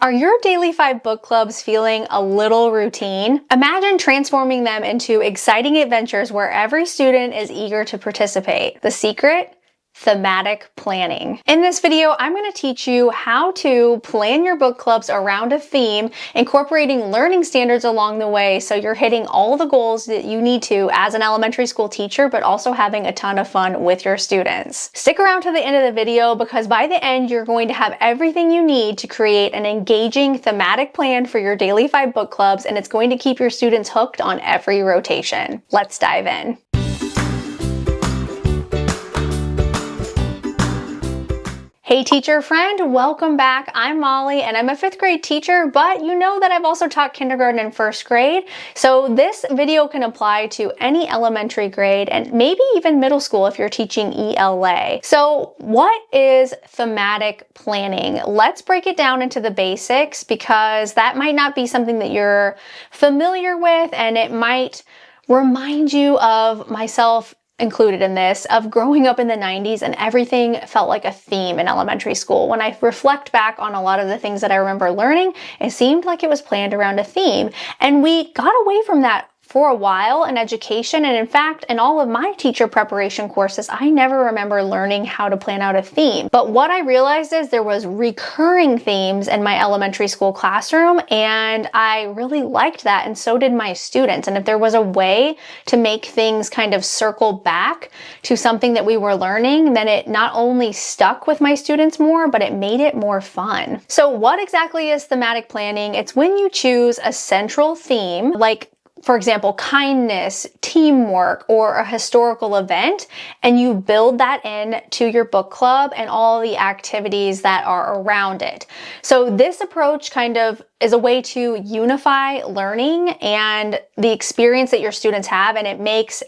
Are your Daily 5 book clubs feeling a little routine? Imagine transforming them into exciting adventures where every student is eager to participate. The secret? Thematic planning. In this video, I'm going to teach you how to plan your book clubs around a theme, incorporating learning standards along the way so you're hitting all the goals that you need to as an elementary school teacher, but also having a ton of fun with your students. Stick around to the end of the video because by the end, you're going to have everything you need to create an engaging thematic plan for your Daily 5 book clubs, and it's going to keep your students hooked on every rotation. Let's dive in. Hey teacher friend, welcome back. I'm Molly and I'm a 5th grade teacher, but you know that I've also taught kindergarten and 1st grade. So this video can apply to any elementary grade and maybe even middle school if you're teaching ELA. So what is thematic planning? Let's break it down into the basics because that might not be something that you're familiar with, and it might remind you of myself included in this, of growing up in the 90s and everything felt like a theme in elementary school. When I reflect back on a lot of the things that I remember learning, it seemed like it was planned around a theme. And we got away from that for a while in education, and in fact, in all of my teacher preparation courses, I never remember learning how to plan out a theme. But what I realized is there was recurring themes in my elementary school classroom, and I really liked that, and so did my students. And if there was a way to make things kind of circle back to something that we were learning, then it not only stuck with my students more, but it made it more fun. So what exactly is thematic planning? It's when you choose a central theme, like for example, kindness, teamwork, or a historical event, and you build that in to your book club and all the activities that are around it. So this approach kind of is a way to unify learning and the experience that your students have, and it makes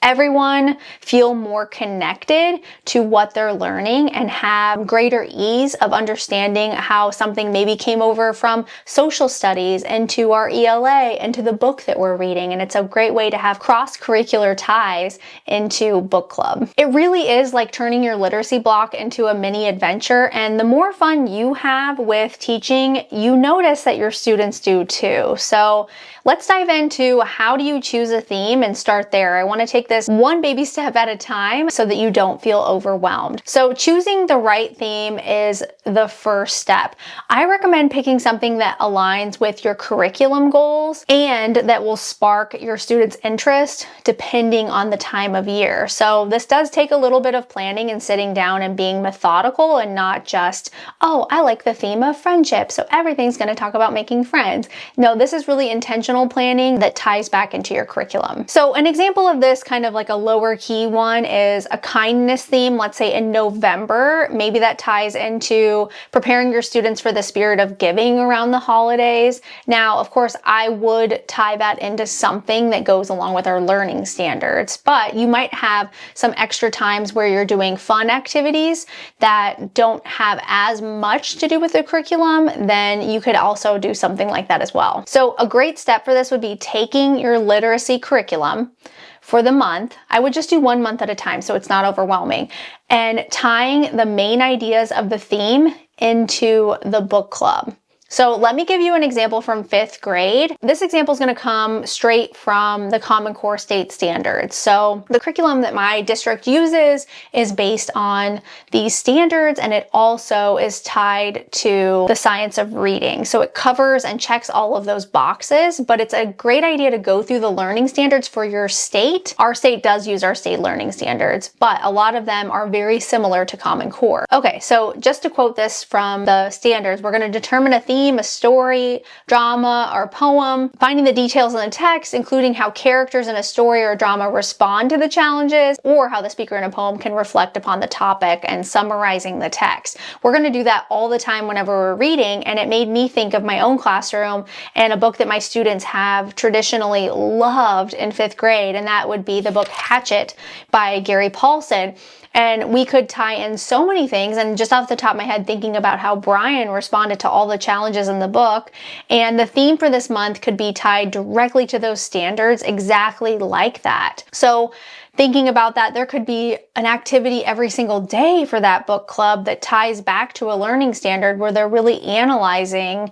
everyone feel more connected to what they're learning and have greater ease of understanding how something maybe came over from social studies into our ELA, into the book that we're reading. And it's a great way to have cross-curricular ties into book club. It really is like turning your literacy block into a mini adventure. And the more fun you have with teaching, you notice that your students do too. So let's dive into how do you choose a theme and start there. I want to take this one baby step at a time so that you don't feel overwhelmed. So choosing the right theme is the first step. I recommend picking something that aligns with your curriculum goals and that will spark your students' interest depending on the time of year. So this does take a little bit of planning and sitting down and being methodical and not just, oh, I like the theme of friendship, so everything's going to talk about making friends. No, this is really intentional planning that ties back into your curriculum. So an example of this kind of like a lower key one is a kindness theme, let's say in November. Maybe that ties into preparing your students for the spirit of giving around the holidays. Now, of course, I would tie that into something that goes along with our learning standards, but you might have some extra times where you're doing fun activities that don't have as much to do with the curriculum, then you could also do something like that as well. So a great step for this would be taking your literacy curriculum for the month. I would just do 1 month at a time so it's not overwhelming, and tying the main ideas of the theme into the book club. So let me give you an example from 5th grade. This example is going to come straight from the Common Core State Standards. So the curriculum that my district uses is based on these standards, and it also is tied to the science of reading. So it covers and checks all of those boxes, but it's a great idea to go through the learning standards for your state. Our state does use our state learning standards, but a lot of them are very similar to Common Core. Okay, so just to quote this from the standards, we're going to determine a theme, a story, drama, or poem, finding the details in the text, including how characters in a story or drama respond to the challenges, or how the speaker in a poem can reflect upon the topic, and summarizing the text. We're going to do that all the time whenever we're reading, and it made me think of my own classroom and a book that my students have traditionally loved in 5th grade, and that would be the book Hatchet by Gary Paulson. And we could tie in so many things. And just off the top of my head, thinking about how Brian responded to all the challenges in the book, and the theme for this month could be tied directly to those standards, exactly like that. So thinking about that, there could be an activity every single day for that book club that ties back to a learning standard where they're really analyzing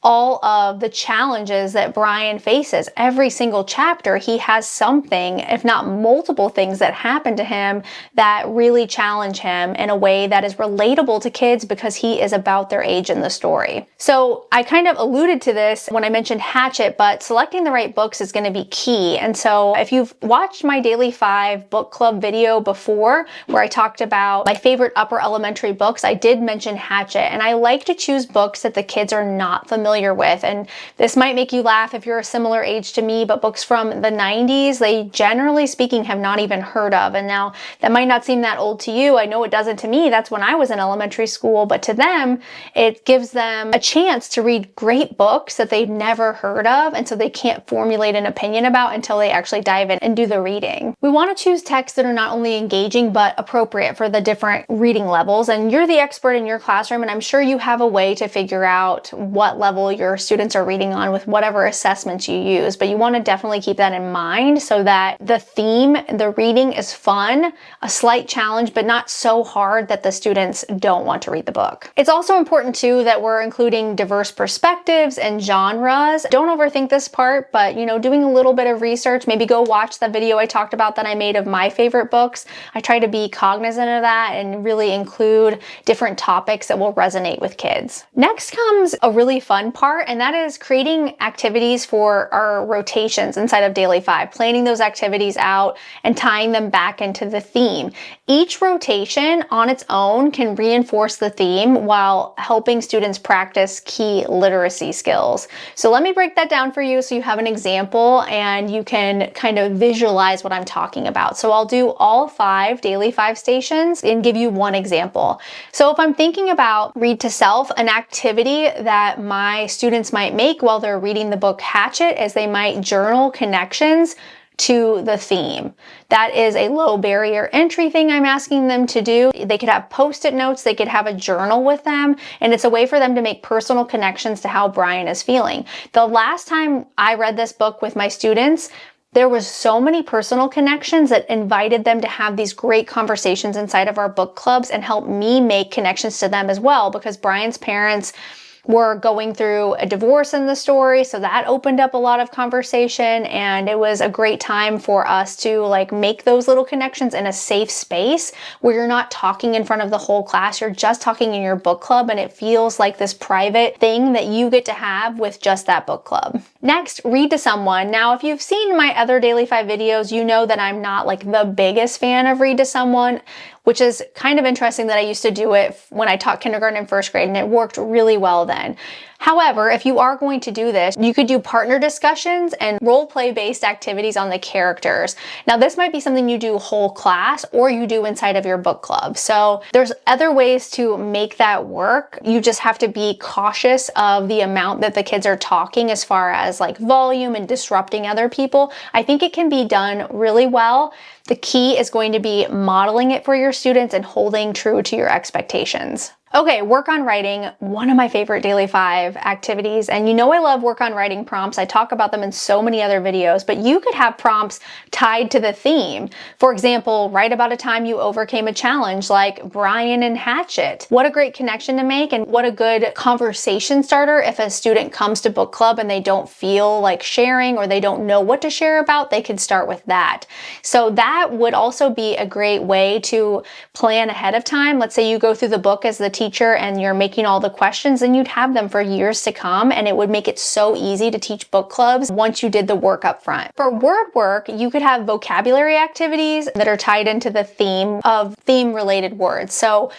all of the challenges that Brian faces. Every single chapter, he has something, if not multiple things, that happen to him that really challenge him in a way that is relatable to kids because he is about their age in the story. So I kind of alluded to this when I mentioned Hatchet, but selecting the right books is going to be key. And so if you've watched my Daily 5 book club video before, where I talked about my favorite upper elementary books, I did mention Hatchet, and I like to choose books that the kids are not familiar with. And this might make you laugh if you're a similar age to me, but books from the 90s, they generally speaking have not even heard of. And now that might not seem that old to you. I know it doesn't to me. That's when I was in elementary school, but to them, it gives them a chance to read great books that they've never heard of. And so they can't formulate an opinion about until they actually dive in and do the reading. We want to choose texts that are not only engaging, but appropriate for the different reading levels. And you're the expert in your classroom, and I'm sure you have a way to figure out what level your students are reading on with whatever assessments you use, but you want to definitely keep that in mind so that the theme, the reading is fun, a slight challenge, but not so hard that the students don't want to read the book. It's also important too that we're including diverse perspectives and genres. Don't overthink this part, but doing a little bit of research, maybe go watch the video I talked about that I made of my favorite books. I try to be cognizant of that and really include different topics that will resonate with kids. Next comes a really fun part, and that is creating activities for our rotations inside of Daily 5, planning those activities out and tying them back into the theme. Each rotation on its own can reinforce the theme while helping students practice key literacy skills. So let me break that down for you so you have an example and you can kind of visualize what I'm talking about. So I'll do all 5 Daily 5 stations and give you one example. So if I'm thinking about read to self, an activity that my students might make while they're reading the book Hatchet is they might journal connections to the theme. That is a low barrier entry thing I'm asking them to do. They could have post-it notes, they could have a journal with them, and it's a way for them to make personal connections to how Brian is feeling. The last time I read this book with my students, there was so many personal connections that invited them to have these great conversations inside of our book clubs and help me make connections to them as well, because Brian's parents were going through a divorce in the story, so that opened up a lot of conversation, and it was a great time for us to make those little connections in a safe space where you're not talking in front of the whole class, you're just talking in your book club, and it feels like this private thing that you get to have with just that book club. Next, read to someone. Now, if you've seen my other Daily 5 videos, you know that I'm not the biggest fan of read to someone, which is kind of interesting that I used to do it when I taught kindergarten and first grade, and it worked really well then. However, if you are going to do this, you could do partner discussions and role play based activities on the characters. Now, this might be something you do whole class or you do inside of your book club. So there's other ways to make that work. You just have to be cautious of the amount that the kids are talking as far as volume and disrupting other people. I think it can be done really well. The key is going to be modeling it for your students and holding true to your expectations. Okay, work on writing, one of my favorite Daily 5 activities. And I love work on writing prompts. I talk about them in so many other videos, but you could have prompts tied to the theme. For example, write about a time you overcame a challenge like Brian and Hatchet. What a great connection to make, and what a good conversation starter if a student comes to book club and they don't feel like sharing or they don't know what to share about, they could start with that. So that would also be a great way to plan ahead of time. Let's say you go through the book as the teacher and you're making all the questions, and you'd have them for years to come, and it would make it so easy to teach book clubs once you did the work up front. For word work, you could have vocabulary activities that are tied into the theme of theme-related words. So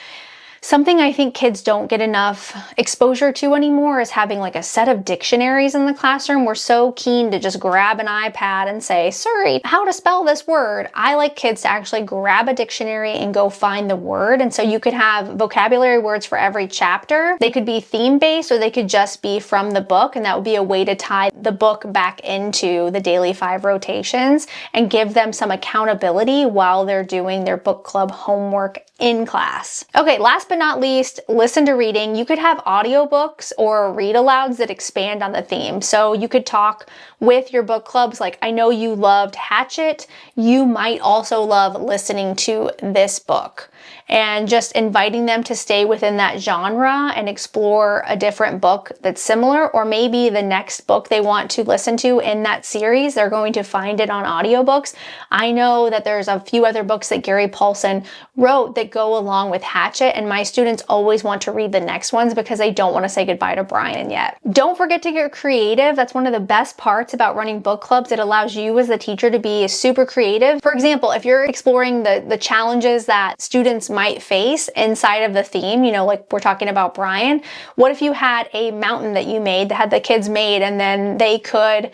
Something I think kids don't get enough exposure to anymore is having like a set of dictionaries in the classroom. We're so keen to just grab an iPad and say, Siri, how to spell this word. I like kids to actually grab a dictionary and go find the word. And so you could have vocabulary words for every chapter. They could be theme-based or they could just be from the book. And that would be a way to tie the book back into the daily 5 rotations and give them some accountability while they're doing their book club homework in class. Okay, last but not least, listen to reading. You could have audiobooks or read alouds that expand on the theme. So you could talk with your book clubs, like, I know you loved Hatchet. You might also love listening to this book. And just inviting them to stay within that genre and explore a different book that's similar, or maybe the next book they want to listen to in that series, they're going to find it on audiobooks. I know that there's a few other books that Gary Paulson wrote that go along with Hatchet, and my students always want to read the next ones because they don't want to say goodbye to Brian yet. Don't forget to get creative. That's one of the best parts about running book clubs. It allows you as the teacher to be super creative. For example, if you're exploring the challenges that students might face inside of the theme, you know, like we're talking about Brian, what if you had a mountain that you made that had the kids made, and then they could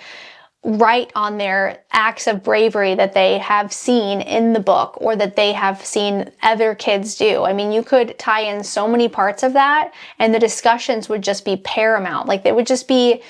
write on their acts of bravery that they have seen in the book or that they have seen other kids do. I mean, you could tie in so many parts of that, and the discussions would just be paramount. Like, they would just be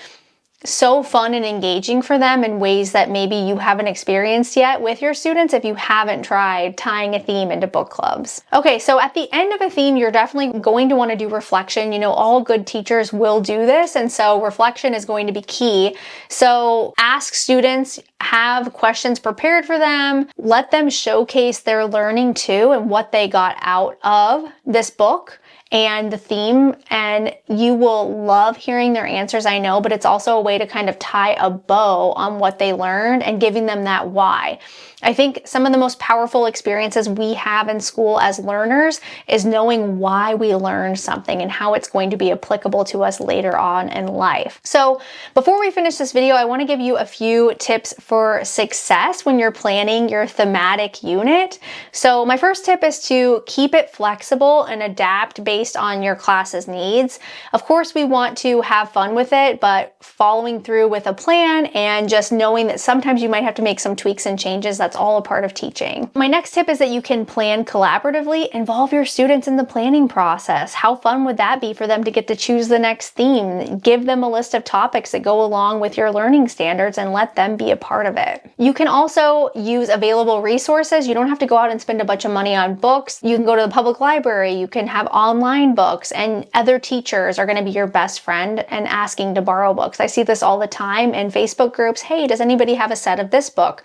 so fun and engaging for them in ways that maybe you haven't experienced yet with your students if you haven't tried tying a theme into book clubs. Okay, so at the end of a theme, you're definitely going to want to do reflection. You know, all good teachers will do this, and so reflection is going to be key. So ask students, have questions prepared for them, let them showcase their learning too and what they got out of this book and the theme, and you will love hearing their answers, I know, but it's also a way to kind of tie a bow on what they learned and giving them that why. I think some of the most powerful experiences we have in school as learners is knowing why we learned something and how it's going to be applicable to us later on in life. So before we finish this video, I want to give you a few tips for success when you're planning your thematic unit. So my first tip is to keep it flexible and adapt based on your class's needs. Of course, we want to have fun with it, but following through with a plan and just knowing that sometimes you might have to make some tweaks and changes, that's all a part of teaching. My next tip is that you can plan collaboratively. Involve your students in the planning process. How fun would that be for them to get to choose the next theme? Give them a list of topics that go along with your learning standards and let them be a part of it. You can also use available resources. You don't have to go out and spend a bunch of money on books. You can go to the public library. You can have online books, and other teachers are going to be your best friend and asking to borrow books. I see this all the time in Facebook groups. Hey, does anybody have a set of this book?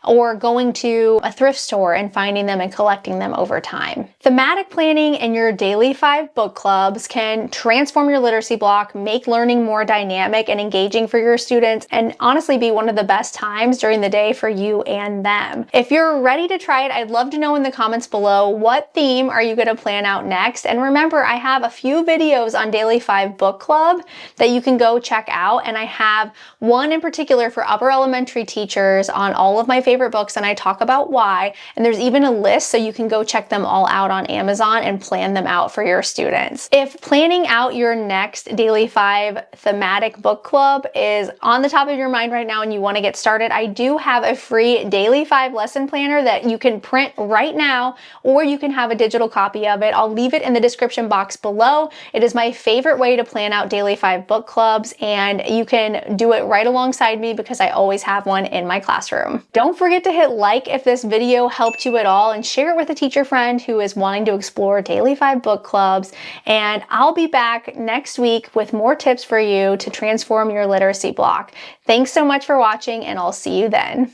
Or going to a thrift store and finding them and collecting them over time. Thematic planning in your daily 5 book clubs can transform your literacy block, make learning more dynamic and engaging for your students, and honestly be one of the best times during the day for you and them. If you're ready to try it, I'd love to know in the comments below, what theme are you going to plan out next? And remember, I have a few videos on daily 5 book club that you can go check out, and I have one in particular for upper elementary teachers on all of my favorite books, and I talk about why, and there's even a list so you can go check them all out on Amazon and plan them out for your students. If planning out your next daily 5 thematic book club is on the top of your mind right now and you want to get started, I do have a free daily 5 lesson planner that you can print right now, or you can have a digital copy of it. I'll leave it in the description box below. It is my favorite way to plan out daily 5 book clubs, and you can do it right alongside me because I always have one in my classroom. Don't forget to hit like if this video helped you at all, and share it with a teacher friend who is wanting to explore daily 5 book clubs. And I'll be back next week with more tips for you to transform your literacy block. Thanks so much for watching, and I'll see you then.